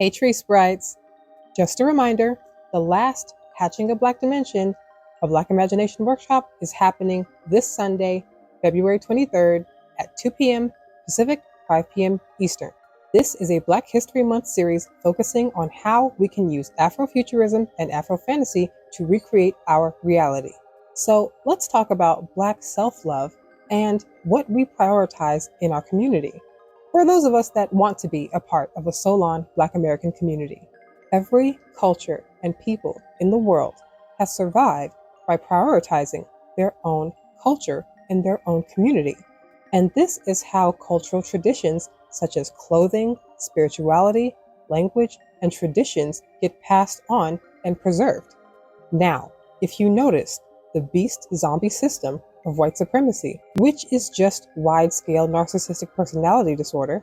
Hey Tree Sprites, just a reminder, the last Hatching a Black Dimension, a Black Imagination workshop is happening this Sunday, February 23rd at 2 p.m. Pacific, 5 p.m. Eastern. This is a Black History Month series focusing on how we can use Afrofuturism and Afrofantasy to recreate our reality. So let's talk about Black self-love and what we prioritize in our community. For those of us that want to be a part of a Solon Black American community, every culture and people in the world has survived by prioritizing their own culture and their own community. And this is how cultural traditions such as clothing, spirituality, language, and traditions get passed on and preserved. Now, if you noticed, the beast zombie system of white supremacy, which is just wide-scale narcissistic personality disorder,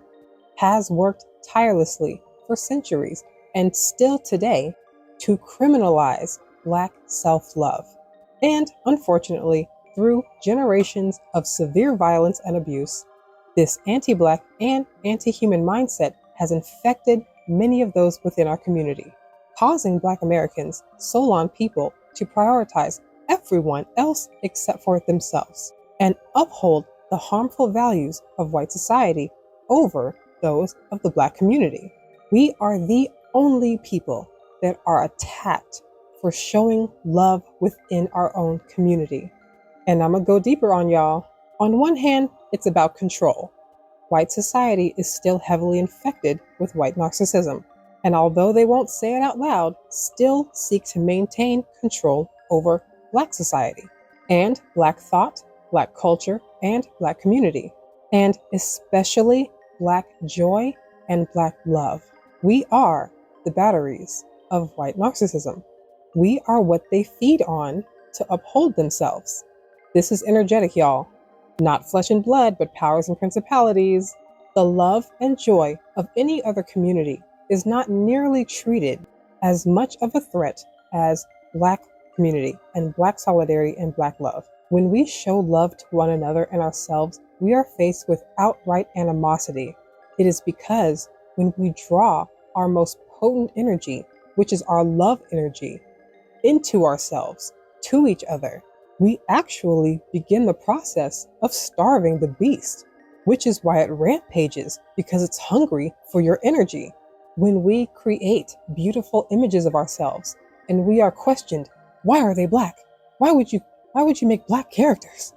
has worked tirelessly for centuries and still today to criminalize Black self-love. And unfortunately, through generations of severe violence and abuse, this anti-Black and anti-human mindset has infected many of those within our community, causing Black Americans, Solon people, to prioritize everyone else except for themselves and uphold the harmful values of white society over those of the Black community. We are the only people that are attacked for showing love within our own community. And I'm gonna go deeper on y'all. On one hand, it's about control. White society is still heavily infected with white narcissism, and although they won't say it out loud, still seek to maintain control over Black society and Black thought, Black culture, and Black community, and especially Black joy and Black love. We are the batteries of white narcissism. We are what they feed on to uphold themselves. This is energetic, y'all. Not flesh and blood, but powers and principalities. The love and joy of any other community is not nearly treated as much of a threat as Black community and Black solidarity and Black love. When we show love to one another and ourselves, we are faced with outright animosity. It is because when we draw our most potent energy, which is our love energy, into ourselves, to each other, we actually begin the process of starving the beast, which is why it rampages, because it's hungry for your energy. When we create beautiful images of ourselves and we are questioned, why are they Black? Why would you make Black characters?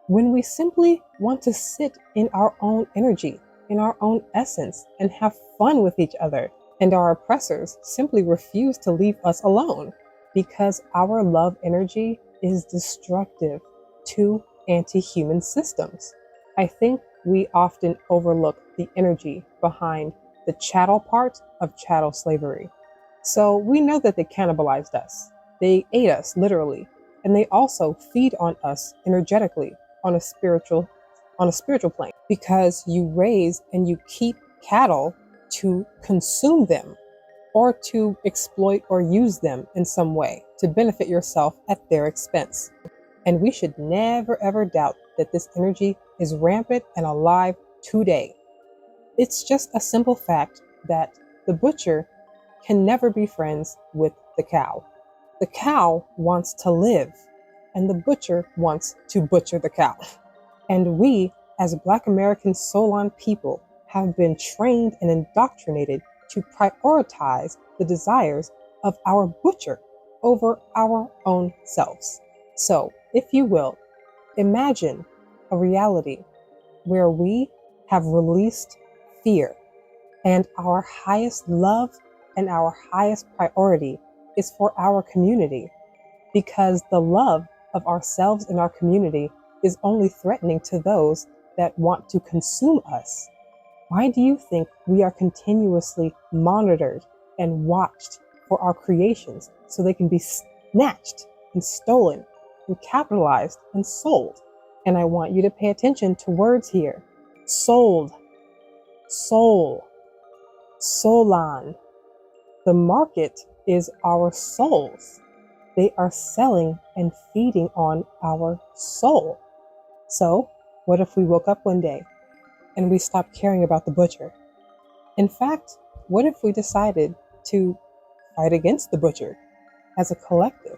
When we simply want to sit in our own energy, in our own essence, and have fun with each other, and our oppressors simply refuse to leave us alone because our love energy is destructive to anti-human systems. I think we often overlook the energy behind the chattel part of chattel slavery. So we know that they cannibalized us. They ate us, literally, and they also feed on us energetically on a spiritual plane, because you raise and you keep cattle to consume them or to exploit or use them in some way to benefit yourself at their expense. And we should never ever doubt that this energy is rampant and alive today. It's just a simple fact that the butcher can never be friends with the cow. The cow wants to live, and the butcher wants to butcher the cow. And we, as Black American Solon people, have been trained and indoctrinated to prioritize the desires of our butcher over our own selves. So, if you will, imagine a reality where we have released fear, and our highest love and our highest priority is for our community, because the love of ourselves and our community is only threatening to those that want to consume us. Why do you think we are continuously monitored and watched for our creations so they can be snatched and stolen and capitalized and sold? And I want you to pay attention to words here. Sold, soul, Solon. The market is our souls. They are selling and feeding on our soul. So, what if we woke up one day and we stopped caring about the butcher? In fact, What if we decided to fight against the butcher as a collective?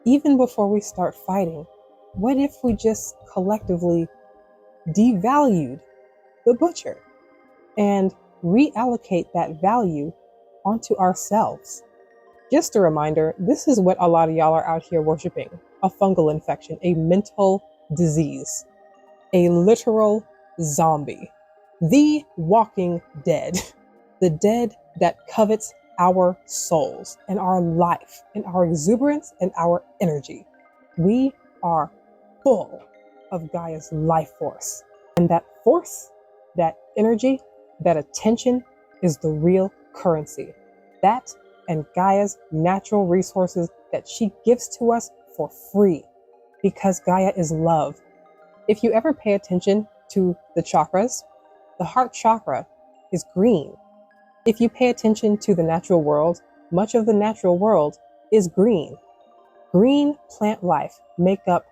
Even before we start fighting, what if we just collectively devalued the butcher and reallocate that value onto ourselves? Just a reminder, this is what a lot of y'all are out here worshiping: a fungal infection, a mental disease, a literal zombie, the walking dead, the dead that covets our souls and our life and our exuberance and our energy. We are full of Gaia's life force. And that force, that energy, that attention is the real currency. That and Gaia's natural resources that she gives to us for free, because Gaia is love. If you ever pay attention to the chakras, the heart chakra is green. If you pay attention to the natural world, much of the natural world is green. Green plant life make up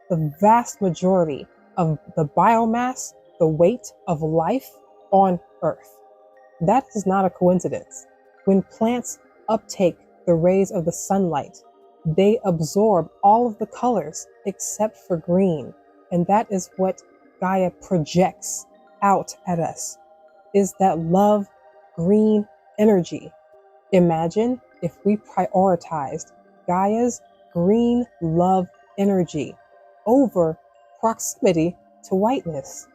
the vast majority of the biomass, the weight of life on Earth. That is not a coincidence. When plants uptake the rays of the sunlight, they absorb all of the colors except for green. And that is what Gaia projects out at us, is that love, green energy. Imagine if we prioritized Gaia's green love energy over proximity to whiteness.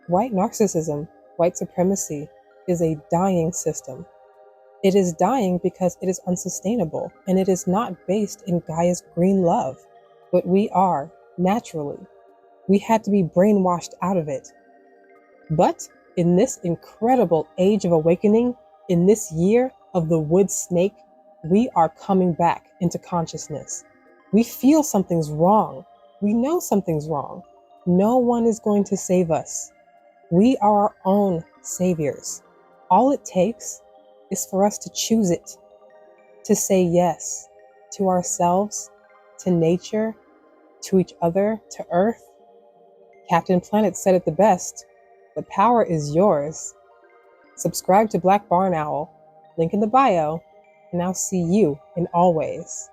White narcissism, white supremacy is a dying system. It is dying because it is unsustainable, and it is not based in Gaia's green love, but we are naturally. We had to be brainwashed out of it. But in this incredible age of awakening, in this year of the wood snake, we are coming back into consciousness. We feel something's wrong. We know something's wrong. No one is going to save us. We are our own saviors. All it takes is for us to choose it, to say yes to ourselves, to nature, to each other, to Earth. Captain Planet said it the best: the power is yours. Subscribe to Black Barn Owl, link in the bio, and I'll see you in Always.